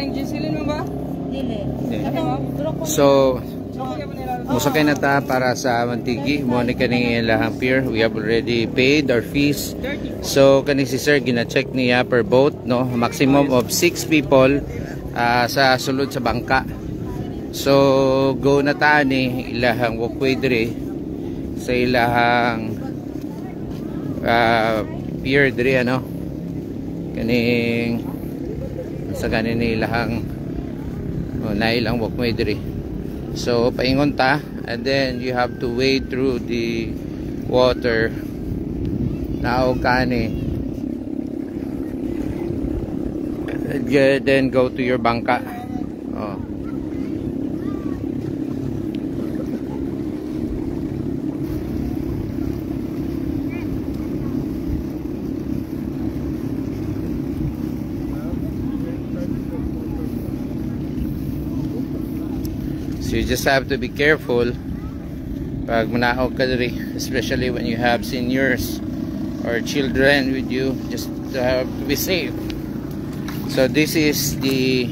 Kaning gisilin mo ba? Dili. So, musakay na ta para sa Mantigi. Mo ni kaning ilahang pier. We have already paid our fees. So, kaning si sir gina-check niya per boat, no? Maximum of 6 people sa sulod sa bangka. So, go na ta ni ilahang walkway dire sa ilahang pier dire, ano? Kaning sa kanin ilahang na ilang walkway dire. So paingon ta, and then you have to wade through the water now kani, then go to your bangka. So you just have to be careful pag manaog ka diri, especially when you have seniors or children with you, just to have to be safe. So this is the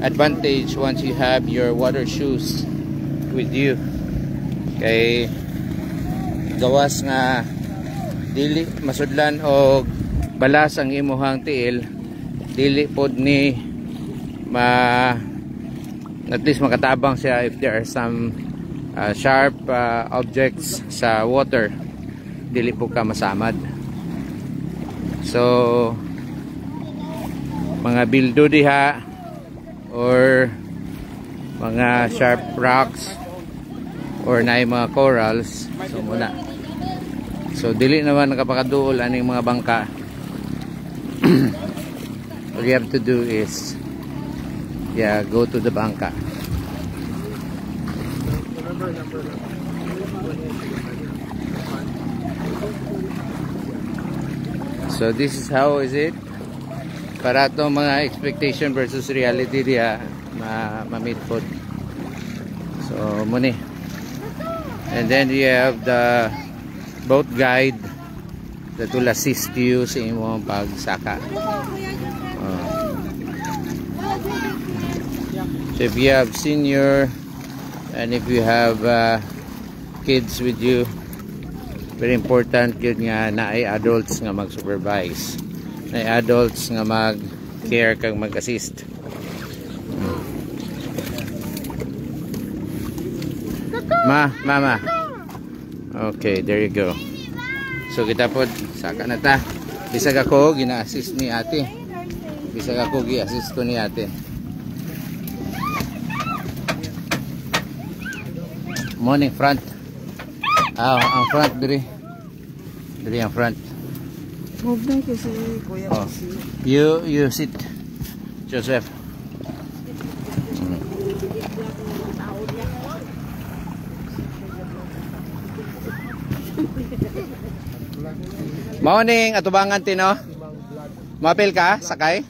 advantage once you have your water shoes with you. Kay gawas nga dili masudlan og balas ang imuhang tiil, dili pod ni at least makatabang siya if there are some sharp objects sa water, dili po ka masamad. So mga bildo diha or mga sharp rocks or na mga corals, so muna, so dili naman nakapakaduol aning mga bangka. All you have to do is go to the bangka. So this is how is it para to mga expectation versus reality dia ma-meet food. So muni, and then you have the boat guide that will assist you sa imong pagsaka. So if you have senior and if you have kids with you, very important yun nga na ay adults nga mag-supervise, na ay adults nga mag-care kang mag-assist. Mama. Okay, there you go. So kita po saka na ta. Bisag ako gina-assist ni ate. Bisag ako gi-assist ko ni ate. Morning front. Ang front diri. Diri ang front. Movement kasi kuya. You sit, Joseph. Morning, atubangan tino. Mapil ka sakay?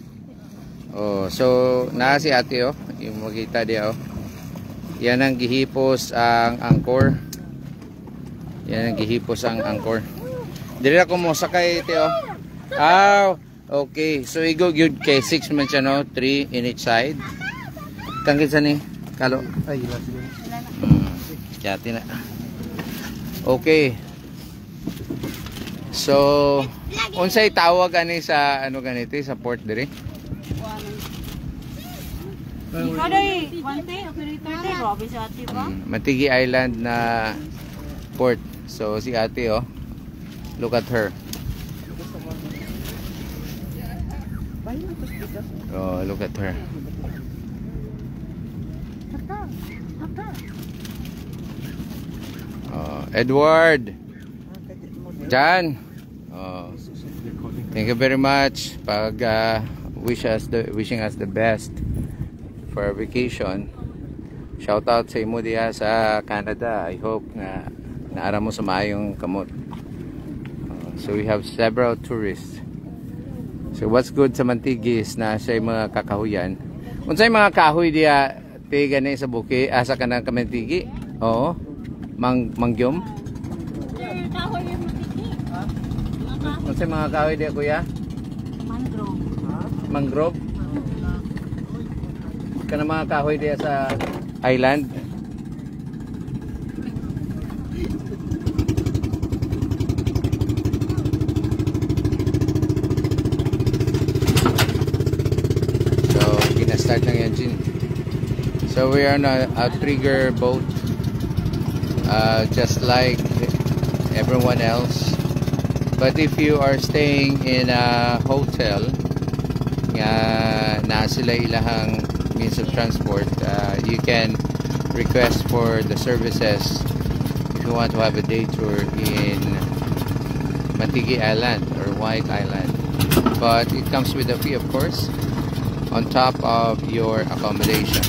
So na si ate yung makita dia Yan ang gihipos ang angkor. Yan ang gihipos ang angkor. Dili ako mo sakay ite okay. So igo gyud kay 6 man siya, no? 3 in each side. Kangkit sa ni kalo. Ay ila siguro. Kati na. Okay. So unsay tawag ani sa ano ganito sa port diri? Mantigi Island na port. So si ate look at her. Look at her. Edward, Jan, thank you very much pag wishing us the best for our vacation. Shout out sa imo diha sa Canada. I hope na naara mo sa maayong kamot. So we have several tourists. So what's good sa Mantigi is na siya mga kakahuyan. Unsay mga kahoy diha tiga ni sa buki asa kanang Mantigi? Oo. Mangyom. Kahoy yung Mantigi. Unsay mga kahoy diha kuya? Mangrove. Mangrove. ka na mga kahoy diya sa island. So, gina-start ng engine. So, we are on a trigger boat. Just like everyone else. But if you are staying in a hotel, na sila ilahang means of transport, you can request for the services if you want to have a day tour in Matigi Island or White Island. But it comes with a fee, of course, on top of your accommodation.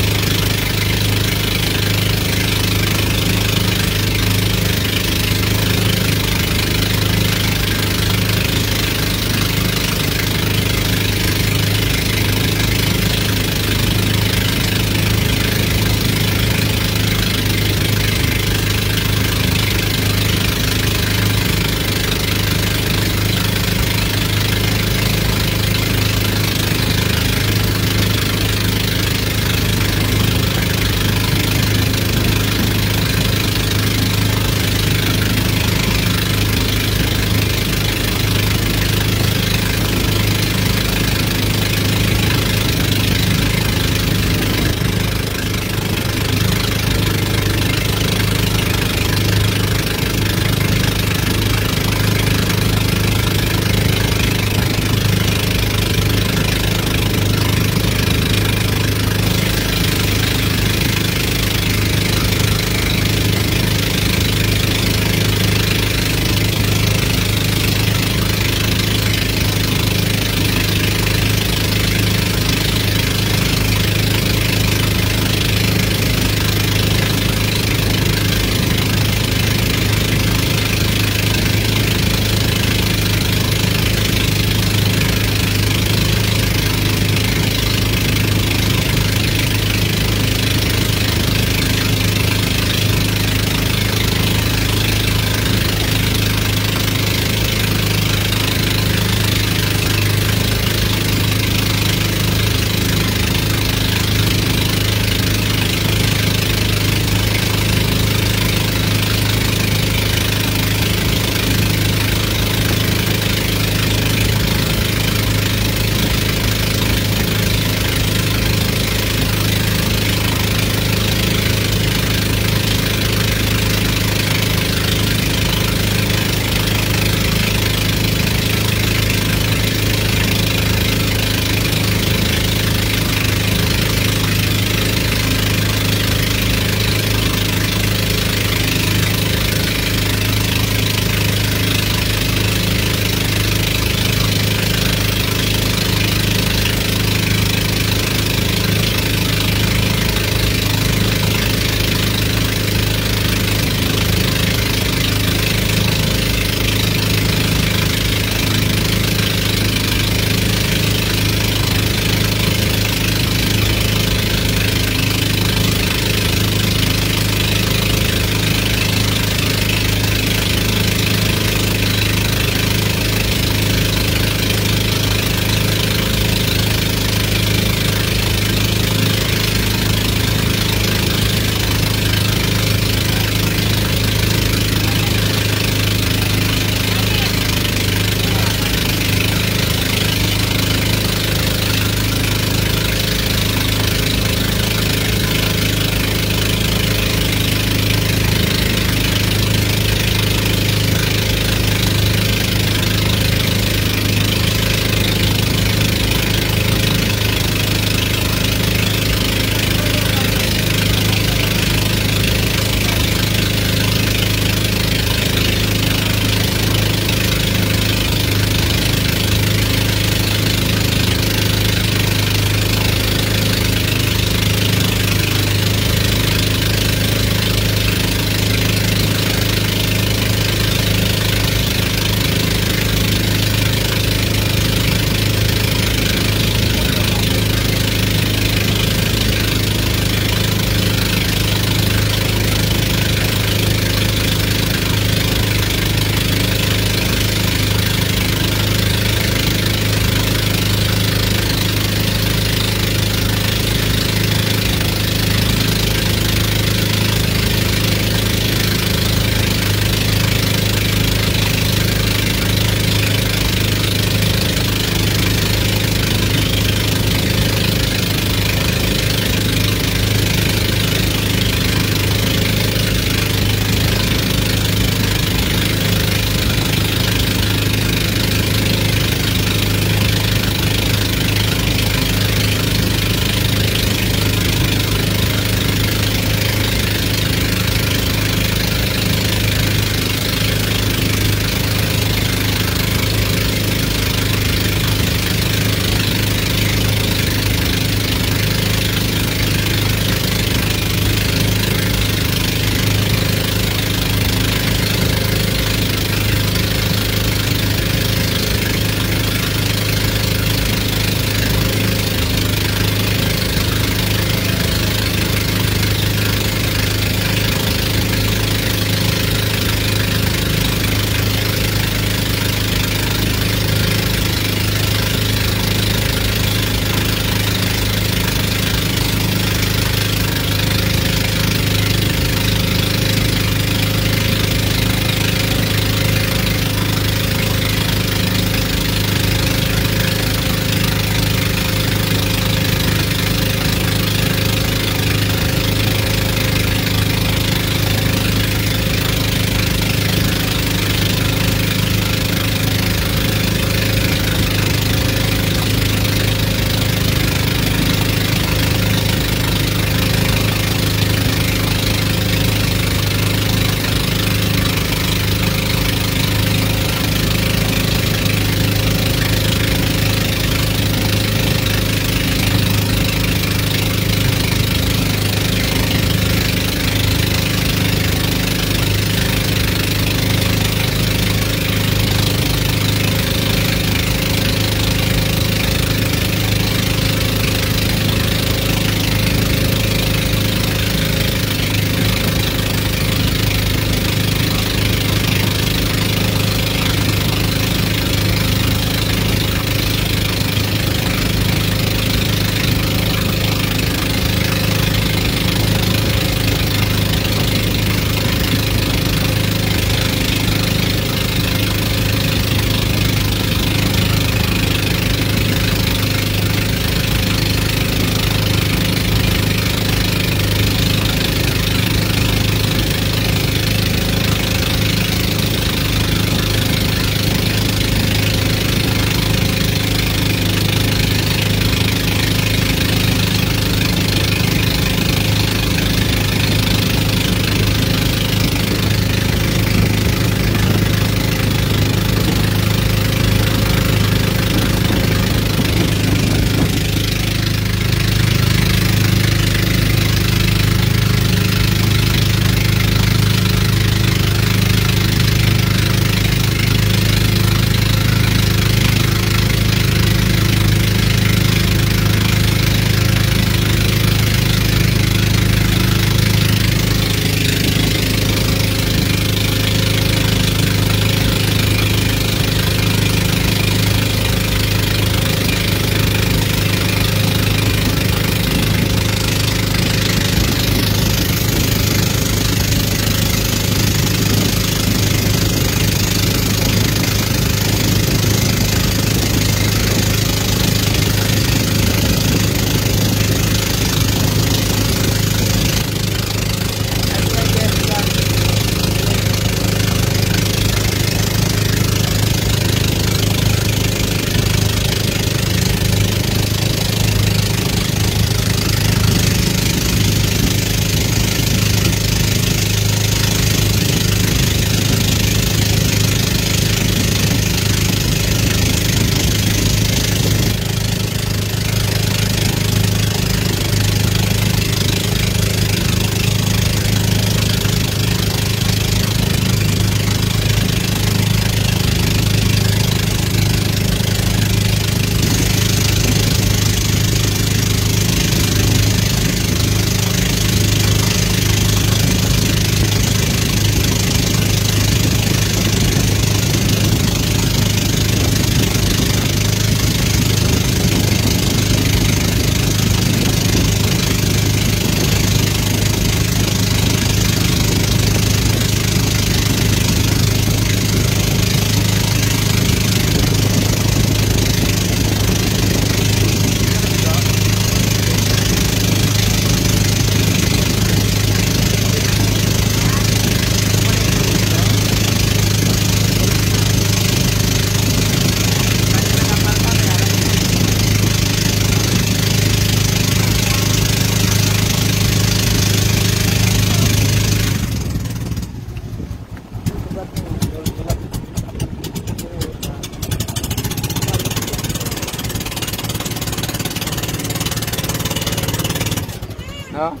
No?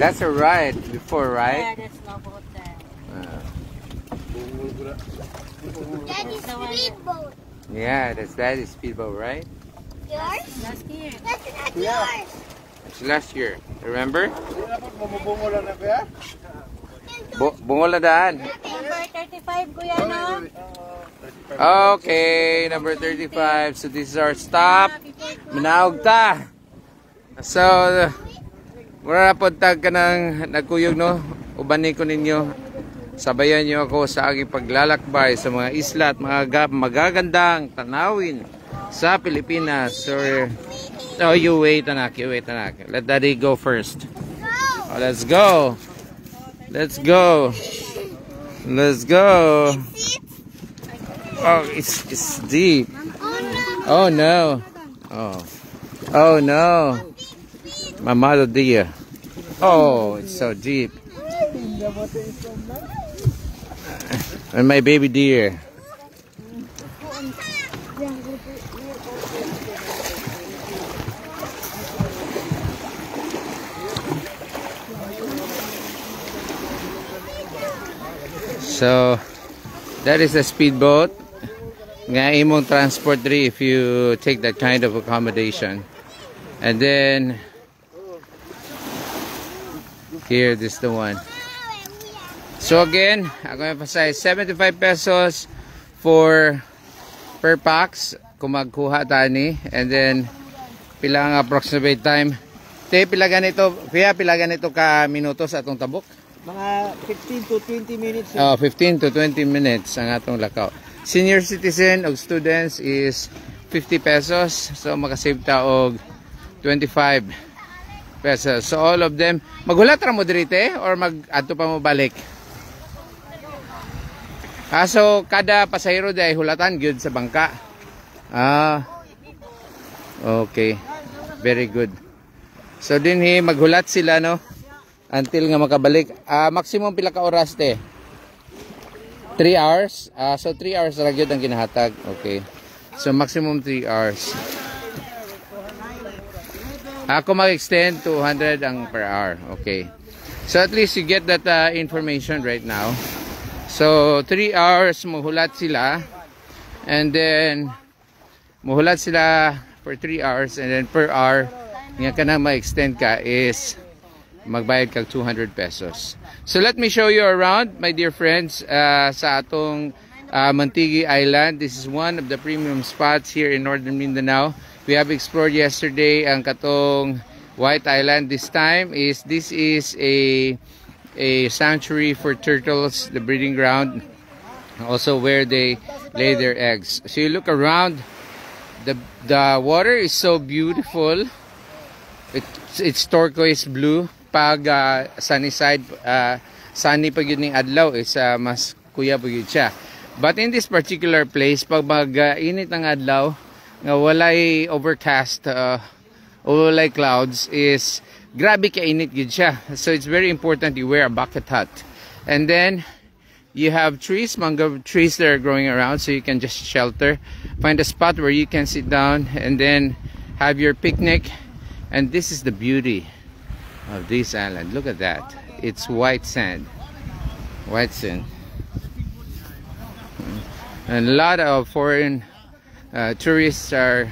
That's a ride before, Yeah, right? that's not about that. Daddy's speedboat. Yeah, that's Daddy's speedboat, right? Yours? Last year. That's not yours. It's last year. Remember? Mamubungo na kuya? Bungol na daan. Number 35, kuya, no? Okay, number 35. So this is our stop. Manaog ta. So, mura na po tag ka ng nagkuyog, no? Ubani ko ninyo. Sabayan nyo ako sa aking paglalakbay sa mga isla at mga magagandang tanawin sa Pilipinas. Oh, you wait, anak. You wait, anak. Let Daddy go first. Oh, let's go. Let's go. Let's go. Oh, it's deep. Oh no. Oh no. Mamado dear. Oh, it's so deep. And my baby deer. So that is a speedboat. Nga imong transport diri if you take that kind of accommodation. And then here, this is the one. So again, I'm going to emphasize 75 pesos per pax kung magkuha tani. And then pila ang approximate time. Pila ganito ka minutos atong tabok? Mga 15 to 20 minutes. 15 to 20 minutes ang atong lakaw. Senior citizen o students is 50 pesos. So makasave ta og 25 pesos. So all of them, maghulat ra mo dirite or mag-adto pa mo balik? So kada pasahero day hulatan gyud sa bangka. Okay. Very good. So dinhi maghulat sila, no? Until nga makabalik. Maximum pila ka oras te? 3 hours. So 3 hours ra gyud ang ginahatag. Okay. So maximum 3 hours. Ako mag-extend 200 ang per hour. Okay. So at least you get that information right now. So 3 hours muhulat sila. And then muhulat sila for 3 hours. And then per hour nga ka na ma-extend ka is magbayad kag 200 pesos. So let me show you around, my dear friends, sa atong Mantigi Island. This is one of the premium spots here in Northern Mindanao. We have explored yesterday ang katong White Island. This is a sanctuary for turtles, the breeding ground, also where they lay their eggs. So you look around, the water is so beautiful. It's turquoise blue. Pag sunny side, sunny pag yun ng adlaw is mas kuya pag yun siya. But in this particular place, pag mag-init ng adlaw, nga walay overcast, walay clouds, is grabe ka init yun siya. So it's very important you wear a bucket hat. And then you have trees, mango trees that are growing around, so you can just shelter. Find a spot where you can sit down and then have your picnic. And this is the beauty of this island. Look at that. It's white sand. White sand. And a lot of foreign tourists are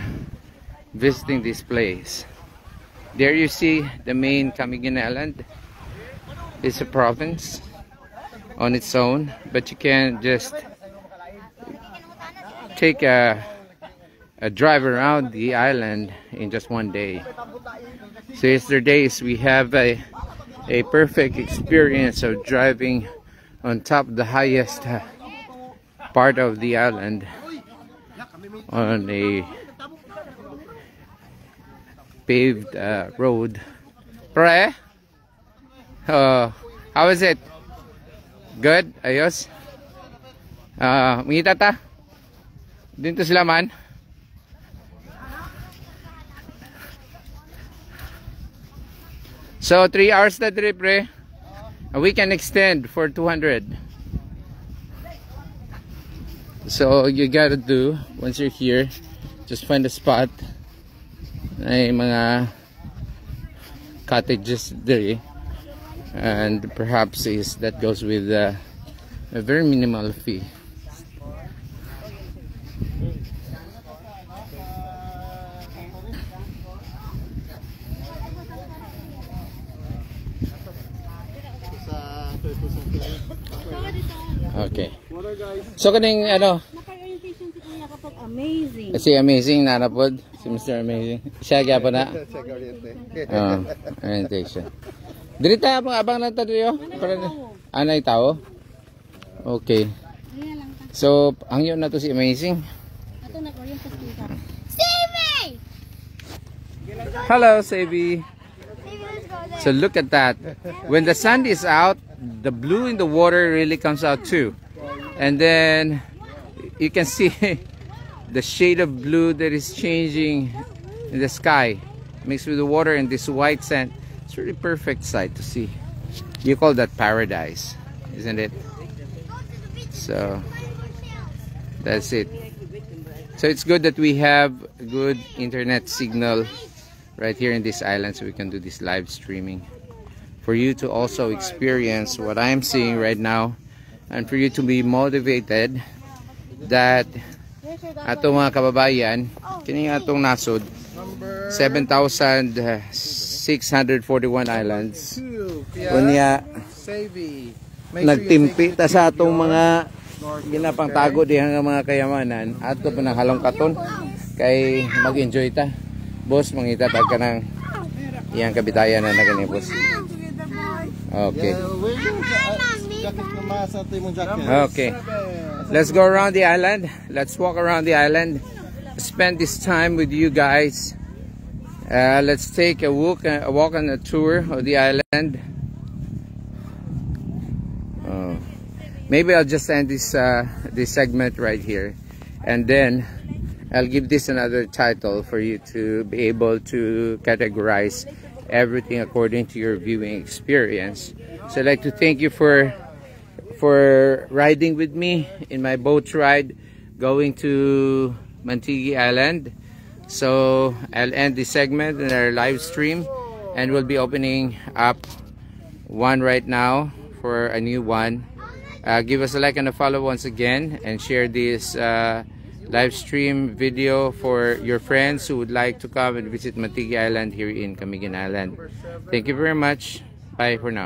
visiting this place. There you see the main Camiguin Island. It's a province on its own, but you can just take a drive around the island in just one day. So yesterdays we have a perfect experience of driving on top of the highest part of the island on a paved road. Pre? How is it? Good? Ayos? Mangita ta? Dito sila man? So 3 hours na trip, pre. We can extend for 200. So you gotta do, once you're here, just find a spot ay mga cottages there, and perhaps that goes with a very minimal fee. Okay. So kaning ano? Naka-orientation si Kuya kapag amazing. Si Amazing nanapod, si Mr. Amazing. Siya gyapon na. Orientation. Dili tayo abang lang tayo. Anay tao. Okay. So, ang yun na to si Amazing. Ato nag-orientation kita. Stevie! Hello, Sabi. So look at that. When the sun is out, the blue in the water really comes out too. And then you can see the shade of blue that is changing in the sky mixed with the water and this white sand. It's really perfect sight to see. You call that paradise, isn't it? So that's it. So it's good that we have a good internet signal right here in this island, so we can do this live streaming for you to also experience what I'm seeing right now, and for you to be motivated that atong mga kababayan kini atong nasod 7,641 islands unya nagtimpi ta sa atong mga ginapangtago diha nga mga kayamanan ato pananghalong katon kay mag-enjoy ta. Boss, mangita tag ka ng iyang kabitayan na nagani, boss. Okay. Okay. Let's go around the island. Let's walk around the island. Spend this time with you guys. Let's take a walk on a tour of the island. Maybe I'll just end this segment right here, and then I'll give this another title for you to be able to categorize everything according to your viewing experience. So I'd like to thank you for riding with me in my boat ride going to Mantigi Island. So I'll end this segment in our live stream, and we'll be opening up one right now for a new one. Give us a like and a follow once again, and share this live stream video for your friends who would like to come and visit Mantigi Island here in Camiguin Island. Thank you very much. Bye for now.